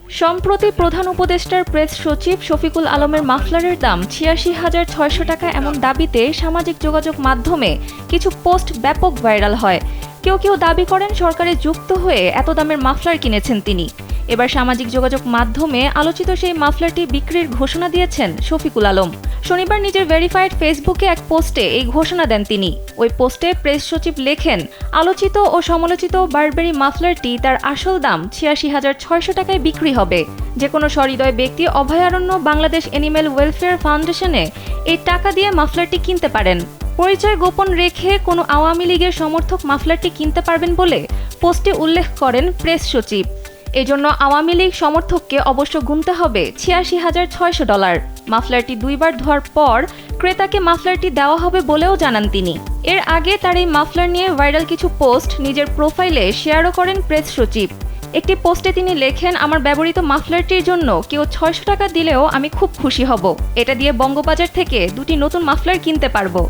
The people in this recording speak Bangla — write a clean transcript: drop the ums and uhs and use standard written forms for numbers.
সম্প্রতি প্রধান উপদেষ্টার প্রেস সচিব শফিকুল আলমের মাফলারের দাম ৮৬,৬০০ টাকা এমন দাবিতে সামাজিক যোগাযোগ মাধ্যমে কিছু পোস্ট ব্যাপক ভাইরাল হয়। কেউ কেউ দাবি করেন সরকারে যুক্ত হয়ে এত দামের মাফলার কিনেছেন তিনি। এবার সামাজিক যোগাযোগ মাধ্যমে আলোচিত সেই মাফলারটি বিক্রির ঘোষণা দিয়েছেন শফিকুল আলম। শনিবার নিজের ভেরিফাইড ফেসবুকে এক পোস্টে এই ঘোষণা দেন তিনি। ওই পোস্টে প্রেস সচিব লেখেন, আলোচিত ও সমালোচিত বারবেরি মাফলারটি তার আসল দাম ৮৬,৬০০ টাকায় বিক্রি হবে। যে কোনো সহৃদয় ব্যক্তি অভয়ারণ্য বাংলাদেশ অ্যানিম্যাল ওয়েলফেয়ার ফাউন্ডেশনে এই টাকা দিয়ে মাফলারটি কিনতে পারেন। পরিচয় গোপন রেখে কোনো আওয়ামী লীগের সমর্থক মাফলারটি কিনতে পারবেন বলে পোস্টে উল্লেখ করেন প্রেস সচিব। এজন্য আওয়ামী লীগ সমর্থককে অবশ্য গুনতে হবে $৮৬,৬০০। মাফলারটি 2 বার ধোয়ার পর ক্রেতাকে মাফলারটি দেওয়া হবে বলেও জানান তিনি। এর আগে তার এই মাফলার নিয়ে ভাইরাল কিছু পোস্ট নিজের প্রোফাইলে শেয়ারও করেন প্রেস সচিব। একটি পোস্টে তিনি লেখেন, আমার ব্যবহৃত মাফলারটির জন্য কেউ ৬০০ টাকা দিলেও আমি খুব খুশি হব। এটা দিয়ে বঙ্গবাজার থেকে 2টি নতুন মাফলার কিনতে পারবো।